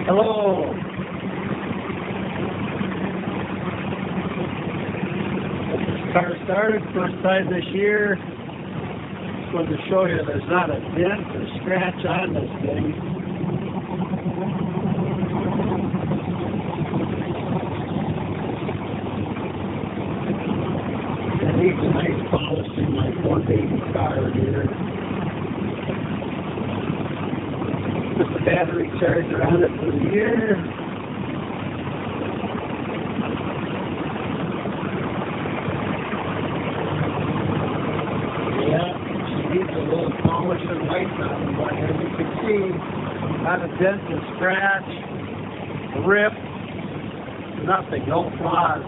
Hello. Car started first time this year. Just wanted to show you there's not a dent or scratch on this thing. It needs a nice polishing like 180 car here. Put the battery charger on it for the year. Needs a little polish and white on it, but as you can see, not a dent, a scratch, a rip, nothing, no flaws.